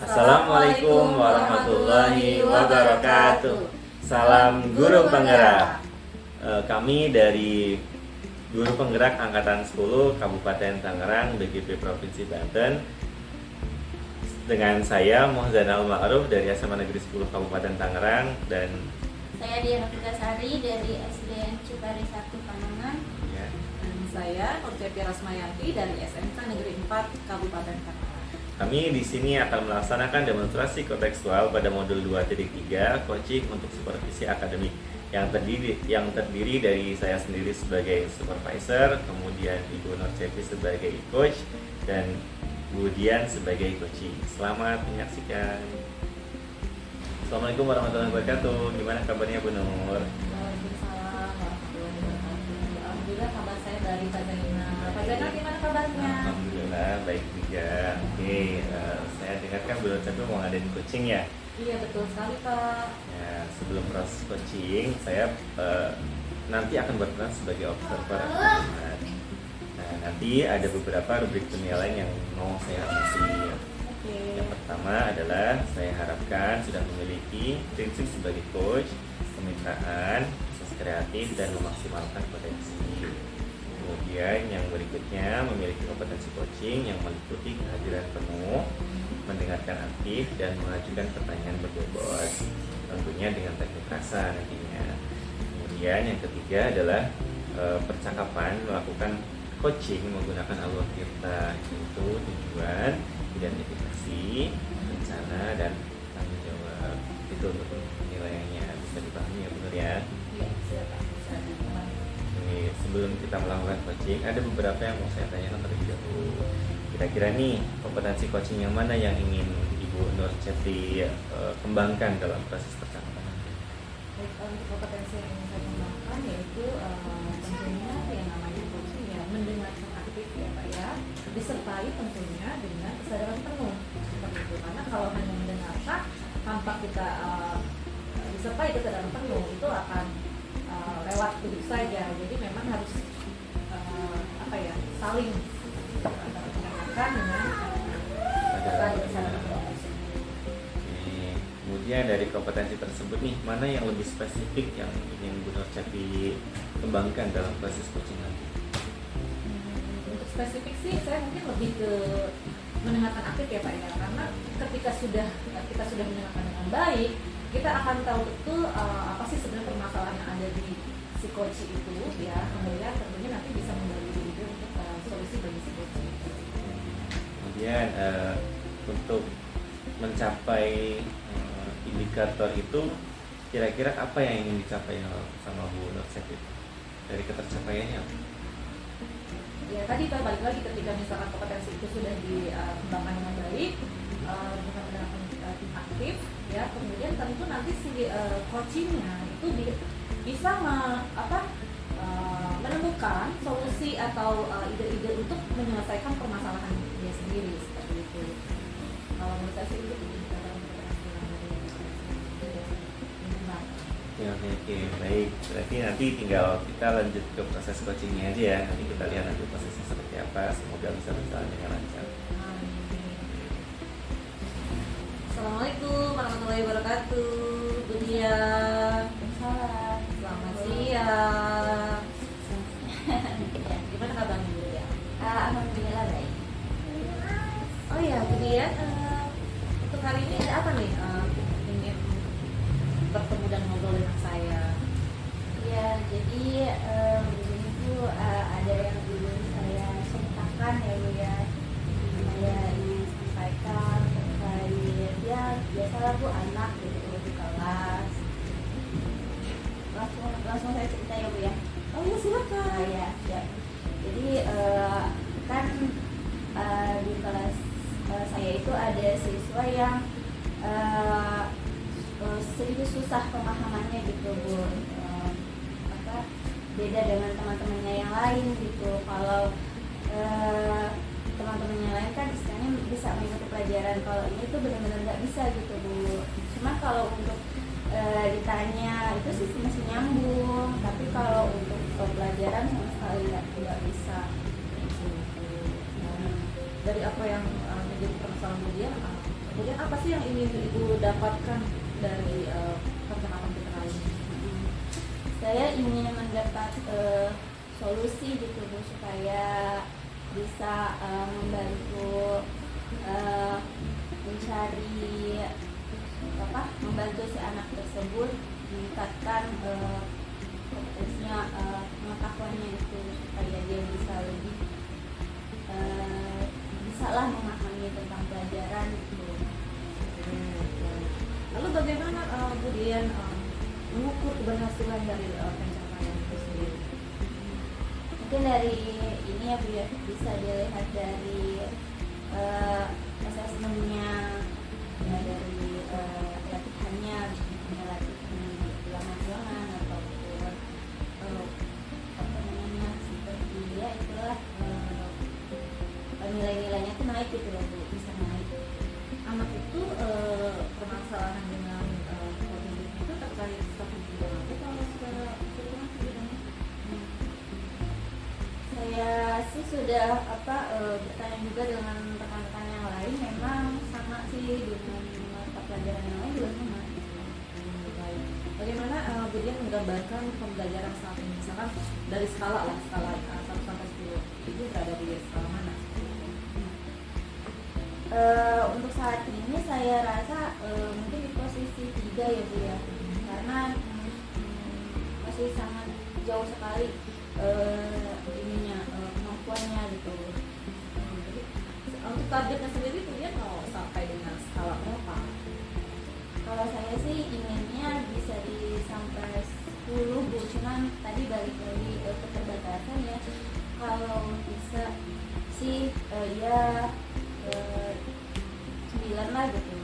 Assalamualaikum warahmatullahi wabarakatuh. Salam Guru Penggerak. Kami dari Guru Penggerak Angkatan 10 Kabupaten Tangerang, BGP Provinsi Banten. Dengan saya Mohzanal Ma'ruf dari SMA Negeri 10 Kabupaten Tangerang, dan saya Diana Pugasari dari SDN Cipari 1 Panangan. Dan saya Nurcepi Rasmayanti dari SMK Negeri 4 Kabupaten Tangerang. Kami di sini akan melaksanakan demonstrasi kontekstual pada modul 2.3 coaching untuk supervisi akademik yang terdiri dari saya sendiri sebagai supervisor, kemudian Ibu Nurcepi sebagai coach, dan Bu Dian sebagai coaching. Selamat menyaksikan. Assalamualaikum warahmatullahi wabarakatuh. Gimana kabarnya Bu Nur? Waalaikumsalam warahmatullahi wabarakatuh. Alhamdulillah, kabar saya dari Pak Zainal. Pak Zainal gimana kabarnya? Alhamdulillah baik juga. Oke, saya dengarkan Bu Nurcepi mau ngadain coaching ya? Iya, betul sekali Pak. Ya, sebelum proses coaching, saya nanti akan berperan sebagai observer. Nah, nanti ada beberapa rubrik penilaian yang mau saya amati. Yang pertama adalah saya harapkan sudah memiliki prinsip sebagai coach, kemitraan, proses kreatif, dan memaksimalkan potensi. Kemudian yang berikutnya memiliki kompetensi coaching yang meliputi kehadiran penuh, mendengarkan aktif, dan mengajukan pertanyaan berbobot, tentunya dengan teknik rasa nantinya. Kemudian yang ketiga adalah percakapan melakukan coaching menggunakan alur tirta, yaitu tujuan, identifikasi, rencana, dan tanggung jawab. Itu untuk penilaiannya, bisa dipahami ya benar ya? Iya, silakan. Ini sebelum kita melakukan coaching, ada beberapa yang mau saya tanyakan terlebih dahulu. Kira-kira nih kompetensi coaching yang mana yang ingin Ibu Nurcepi kembangkan dalam proses percakapan? Baik, untuk kompetensi yang ingin saya kembangkan yaitu tentunya yang namanya coaching ya, mendengarkan aktif ya Pak ya, disertai tentunya dengan kesadaran penuh seperti itu. Karena kalau hanya mendengarkan tanpa kita disertai kesadaran penuh, itu akan lewat begitu saja. Jadi memang harus saling antara mendengarkan dengan kesadaran penuh. Kemudian dari kompetensi tersebut nih, mana yang lebih spesifik yang ingin Bu Nurcepi kembangkan dalam proses coaching nanti? Untuk spesifik sih, saya mungkin lebih ke mendengarkan aktif ya Pak ya, karena ketika kita sudah mendengarkan dengan baik, kita akan tahu betul apa sih sebenarnya permasalahan yang ada di si coach itu ya, kemudian tentunya nanti bisa membagi ide untuk solusi bagi si coach itu. Kemudian untuk mencapai indikator itu, kira-kira apa yang ingin dicapai sama Bu Nurcepi dari ketercapaiannya? Ya tadi Pak, balik lagi ketika misalkan kompetensi itu sudah dikembangkan dengan baik, dengan menggunakan tim aktif ya, kemudian tentu nanti si coachingnya itu bisa menemukan solusi atau ide-ide untuk menyelesaikan permasalahan dia sendiri seperti itu. Kalau menurut saya sih itu Oke, baik. Berarti nanti tinggal kita lanjut ke proses coachingnya aja ya. Nanti kita lihat nanti prosesnya seperti apa. Semoga bisa berjalan dengan lancar. Assalamualaikum warahmatullahi wabarakatuh. Bu Dian. Salam. Selamat siang. Gimana kabarnya Bu Dian? Alhamdulillah baik. Oh ya Bu Dian, untuk hari ini ada apa nih? Ingin bertemu dan ngobrol dengan saya. Ya, jadi ini tuh ada yang dulu saya ceritakan ya Bu ya. Saya ingin sampaikan terkait ya biasalah Bu, anak gitu di kelas. Langsung saya cerita ya Bu ya. Oh iya silakan. Ya. Jadi kan di kelas saya itu ada siswa yang sedikit susah pemahamannya gitu Bu, beda dengan teman-temannya yang lain gitu. Kalau teman-temannya yang lain kan istilahnya bisa mengikuti pelajaran, kalau ini tuh benar-benar nggak bisa gitu Bu. Cuma kalau untuk ditanya itu sih masih nyambung, tapi kalau untuk pelajaran sama sekali nggak bisa. Dari apa yang menjadi permasalahan dia, Kemudian apa sih yang ingin Ibu dapatkan dari percakapan kita kali ini? Saya ingin mendapat solusi gitu Bu, supaya bisa membantu mencari membantu si anak tersebut meningkatkan kompetensinya, pengetahuannya itu, supaya dia bisa lebih bisalah memahami tentang pelajaran gitu. Lalu bagaimana kemudian mengukur keberhasilan dari pencapaian itu sendiri? Mungkin dari ini ya Bu ya, bisa dilihat dari asesmennya ya, dari latihannya, misalnya latihan ulang-ulangan ataupun seperti ya itulah nilai-nilainya tuh naik gitu loh Bu, bisa naik. Anak itu permasalahan dengan kognitif itu terkait satu bidang apa kalau secara keseluruhan bidangnya? Saya sih sudah bertanya juga dengan rekan-rekan yang lain, memang sama sih dengan mata pelajaran yang lain juga sama. Baik. Bagaimana kemudian menggambarkan pembelajaran saat ini, misalkan dari skala 1 sampai 10, itu berada di skala mana? Untuk saat ini saya rasa mungkin di posisi 3 ya Bu ya, karena masih sangat jauh sekali kemampuannya gitu. Jadi, untuk targetnya sendiri kemudian mau sampai dengan skala berapa? Kalau saya sih inginnya bisa sampai 10 Bu, cuman tadi balik lagi keterbatasan ya. Kalau bisa sih ya 9 lah gitu. 9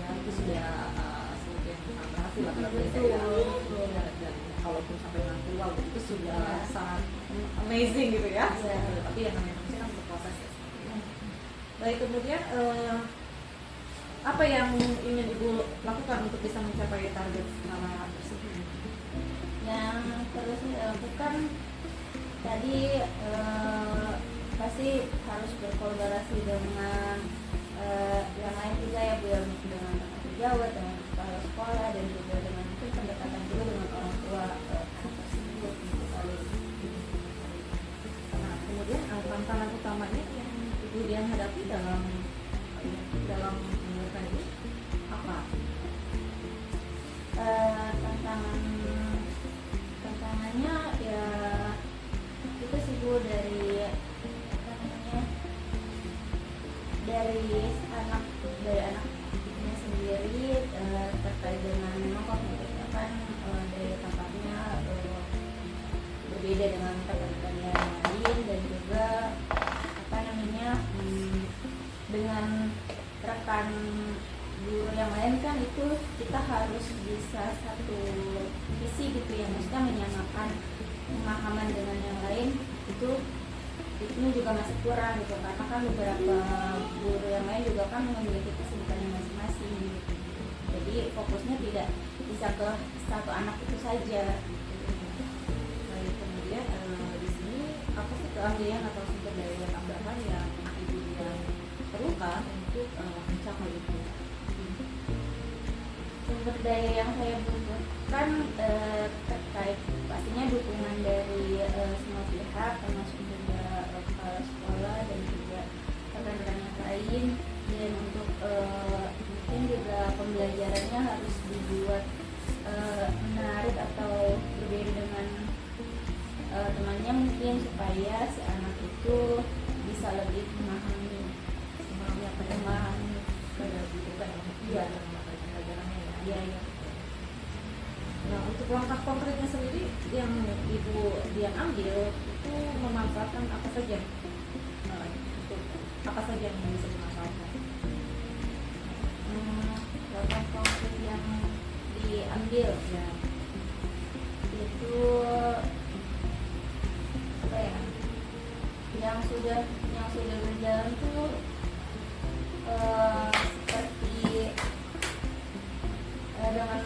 ya, itu sudah sesuatu yang sangat berhasil lah kalau Betul, saya. betul. Dan kalaupun sampai dengan keluar itu sudah sangat amazing gitu ya. Iya. Tapi yang namanya manusia kan berproses ya. Baik, kemudian apa yang ingin Ibu lakukan untuk bisa mencapai target skala tersebut? Yang terus dilakukan tadi pasti harus berkolaborasi dengan yang lain juga ya Bu ya, dengan pejabat, dengan kepala sekolah, dan juga dengan mungkin pendekatan juga dengan orang tua anak tersebut gitu kali. Nah, kemudian tantangan utamanya yang Ibu yang hadapi dalam menurutkan ini apa? Tantangannya ya itu sih Bu, dari anaknya sendiri, terkait dengan memang kognitifnya kan daya tangkapnya berbeda dengan rekan-rekan yang lain, dan juga dengan rekan guru yang lain kan itu kita harus bisa satu visi gitu ya, maksudnya menyamakan pemahaman dengan yang lain itu juga masih kurang gitu, karena kan beberapa guru yang lain juga kan memiliki kesibukannya masing-masing gitu. Jadi fokusnya tidak bisa ke satu anak itu saja. Baik, kemudian di sini apa sih keahlian atau sumber daya tambahan yang Ibu yang perlukan untuk mencapai itu? Sumber daya yang saya butuhkan terkait pastinya dukungan dari semua pihak, termasuk juga kepala sekolah dan juga rekan-rekan yang lain, dan untuk mungkin juga pembelajarannya harus dibuat menarik atau berbeda dengan temannya mungkin, supaya si anak itu bisa lebih memahami Apa yang dibutuhkan Iya. dalam materi pembelajarannya ya? dia ya. Nah, untuk langkah konkretnya sendiri yang Ibu yang ambil itu memanfaatkan apa saja? Untuk apa saja yang bisa dimanfaatkan? Langkah konkret yang diambil Ya, itu apa ya, yang sudah berjalan tuh seperti dengan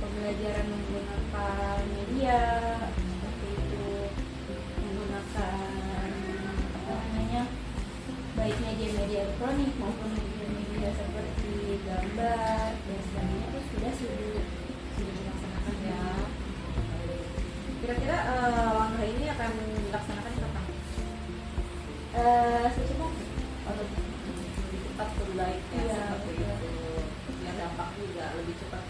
pembelajaran menggunakan media seperti itu, menggunakan baik media media-media elektronik maupun media-media seperti gambar dan sebagainya itu sudah dilaksanakan ya. Kira-kira langkah ini akan dilaksanakan kapan? Secepatnya. Lebih cepat lebih baik ya, Iya, seperti betul. itu. Ya dampak juga lebih cepat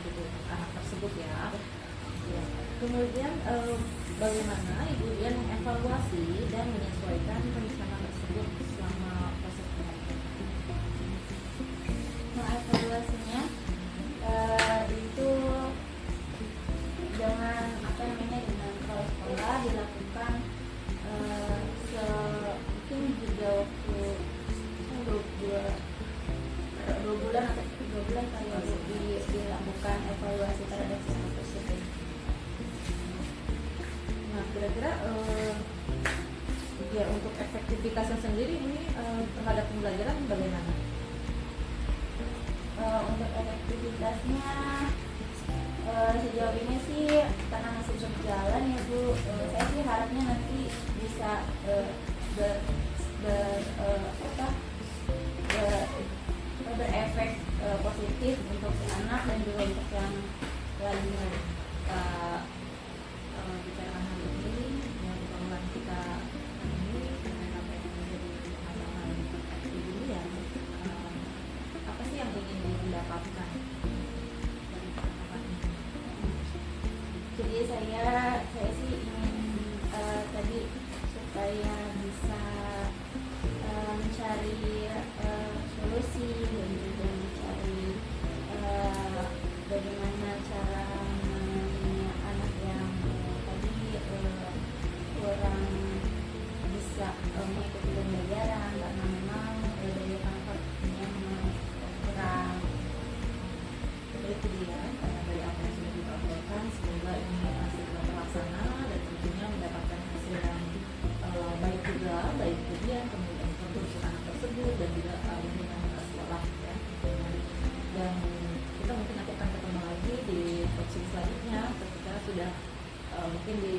untuk anak tersebut ya. Ya. Kemudian bagaimana Ibu Dian mengevaluasi dan menyesuaikan perencanaan tersebut selama proses pendidikan? Evaluasinya itu dengan dengan kalau sekolah dilakukan mungkin juga waktu dua bulan atau 3 bulan kayak dilakukan evaluasi terhadap siswa tersebut. Nah, kira-kira ya untuk efektivitasnya sendiri ini terhadap pembelajaran bagaimana? Untuk efektivitasnya sejauh ini sih karena masih berjalan ya Bu, saya sih harapnya nanti bisa berefek positif untuk si anak dan juga untuk yang lainnya. Bicarakan hal ini yang pertemuan kita ini terkait apa yang menjadi masalah ibu ya, apa sih yang ingin didapatkan dari pertemuan ini? Jadi saya sih ingin tadi supaya bisa mencari solusi dan juga mencari bagaimana cara menangani anak yang tadi kurang bisa mengikuti pembelajaran karena memang daya tangkapnya kurang. Itu dia karena dari apa yang sudah kita obrolkan, semoga ini masih terlaksana dan tentunya mendapatkan hasil yang baik juga, baik kemudian untuk anak tersebut dan juga lingkungan sekolah ya. Dan kita mungkin akan ketemu lagi di coaching selanjutnya ketika sudah mungkin di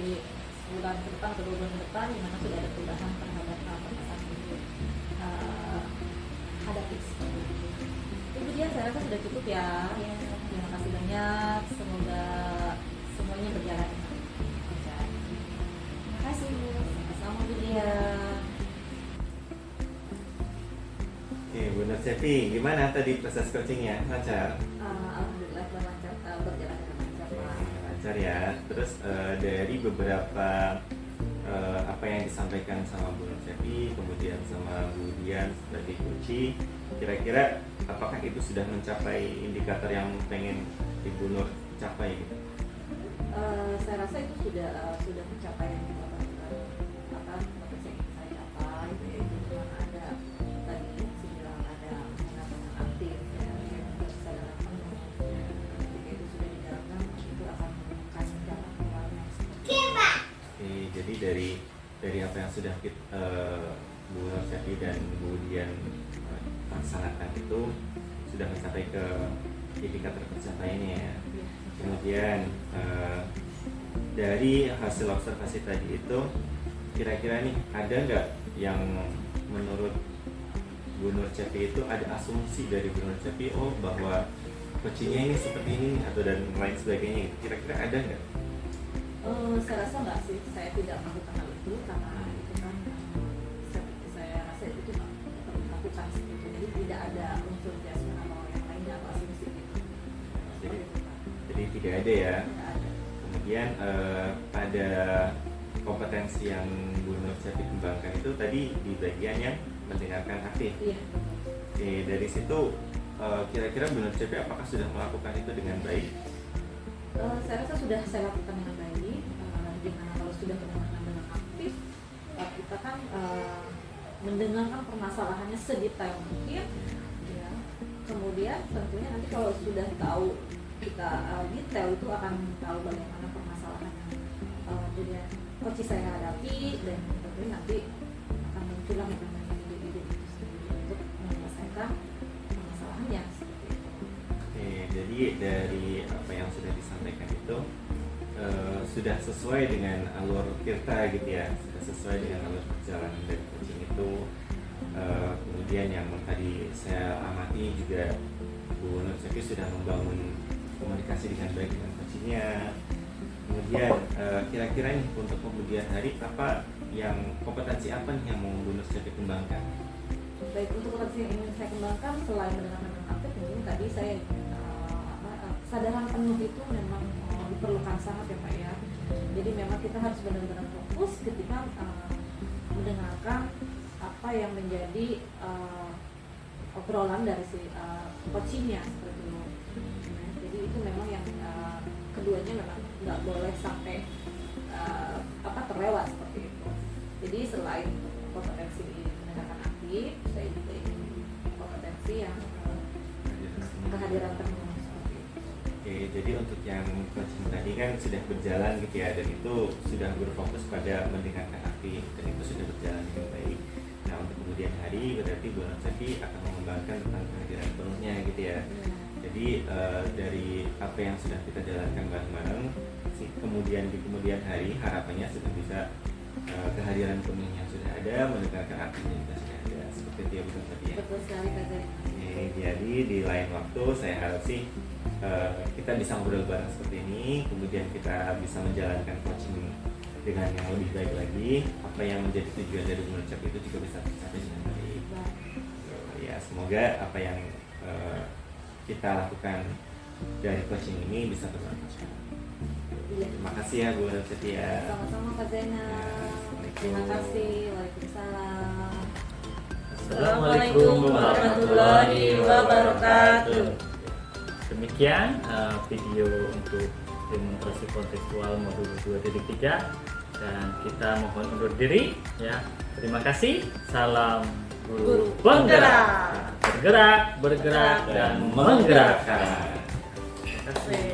bulan ke depan atau 2 bulan ke depan di mana sudah ada perubahan terhadap permasalahan itu hadapi seperti itu. Itu dia, saya rasa sudah cukup ya. Ya, Terima kasih banyak. Semoga semuanya berjalan dengan lancar. terima kasih Bu. Sama-sama Bu Dia. Oke, Bu Nur Cepi, gimana tadi proses coachingnya? Lancar? Alhamdulillah lancar, berjalan dengan lancar Pak. Lancar ya. Terus dari beberapa apa yang disampaikan sama Bu Nur Cepi, kemudian sama Bu Dian sebagai coach, kira-kira apakah itu sudah mencapai indikator yang pengen Ibu Nur capai gitu? Saya rasa itu sudah pencapaian kita apa potensi yang ingin saya capai yaitu dengan ada tadi saya bilang ada pengamanan aktif ya yang kesadaran penuh. Ketika itu sudah dijalankan itu akan menemukan jalan keluarnya seperti itu. Oke, jadi dari apa yang sudah Bu Nur Cepi dan Bu Dian laksanakan itu sudah mencapai ke indikator pencapaiannya ya. Ya. Kemudian dari hasil observasi tadi itu kira-kira nih ada nggak yang menurut Bu Nur Cepi itu ada asumsi dari Bu Nur Cepi bahwa coachingnya ini seperti ini atau dan lain sebagainya gitu. Kira-kira ada nggak? Saya rasa enggak sih, saya tidak melakukan hal itu karena itu kan saya rasa itu tidak dilakukan seperti itu. Jadi tidak ada unsur jasman atau yang lainnya atau asumsi gitu. Jadi tidak ada ya. Tidak ada. Kemudian pada kompetensi yang Bu Nur Cepi kembangkan itu tadi di bagian yang mendengarkan aktif. Iya. Oke, dari situ kira-kira Bu Nur Cepi apakah sudah melakukan itu dengan baik? Saya rasa sudah saya lakukan dengan baik. Dimana kalau sudah mendengarkan dengan aktif, kita kan mendengarkan permasalahannya sedetail mungkin. Ya. Kemudian tentunya nanti kalau sudah tahu kita detail itu akan tahu bagaimana permasalahan yang coach saya hadapi dan tentunya nanti akan muncullah yang namanya ide-ide itu sendiri untuk menyelesaikan permasalahannya seperti itu. Oke, jadi dari apa yang sudah disampaikan itu sudah sesuai dengan alur Tirta gitu ya, sudah sesuai dengan alur perjalanan dari coaching itu. Kemudian yang tadi saya amati juga Bu Nur Cepi sudah membangun komunikasi dengan baik dengan coachingnya. Kemudian kira-kira nih untuk kemudian hari apa yang kompetensi apa nih yang mau Bu Nur Cepi kembangkan? Baik, untuk potensi yang ingin saya kembangkan selain mendengarkan dengan aktif, mungkin tadi saya kesadaran penuh itu memang diperlukan sangat ya Pak ya. Jadi memang kita harus benar-benar fokus ketika mendengarkan apa yang menjadi obrolan dari si coachingnya seperti itu. Nah, jadi itu memang yang keduanya memang nggak boleh sampai terlewat seperti itu. Jadi selain kompetensi mendengarkan aktif, saya juga ingin kompetensi yang kehadiran penuh seperti itu. Oke, jadi untuk yang coaching tadi kan sudah berjalan gitu ya, dan itu sudah berfokus pada mendengarkan aktif dan itu sudah berjalan dengan baik. Nah untuk kemudian hari berarti Bu Nur Cepi akan mengembangkan tentang kehadiran penuhnya gitu ya. Jadi dari apa yang sudah kita jalankan bareng-bareng, kemudian di kemudian hari harapannya sudah bisa kehadiran penuhnya sudah ada, mendengarkan aktifnya juga sudah ada, seperti itu ya Bu Nur Cepi ya. Betul sekali Kak Zain. Jadi di lain waktu saya harap sih kita bisa ngobrol bareng seperti ini, kemudian kita bisa menjalankan coaching dengan yang lebih baik lagi. Apa yang menjadi tujuan dari Bu Nur Cepi itu juga bisa tercapai dengan baik. Ya semoga apa yang kita lakukan dari coaching ini bisa bermanfaat. Iya. Terima kasih ya Bu Nur Cepi ya. Sama-sama Kak Zainal. Terima kasih. Waalaikumsalam. Assalamualaikum warahmatullahi wabarakatuh. Demikian video untuk demonstrasi kontekstual modul 2.3 dan kita mohon undur diri ya. Terima kasih. Salam guru penggerak. Bergerak, bergerak dan menggerakkan. Terima kasih.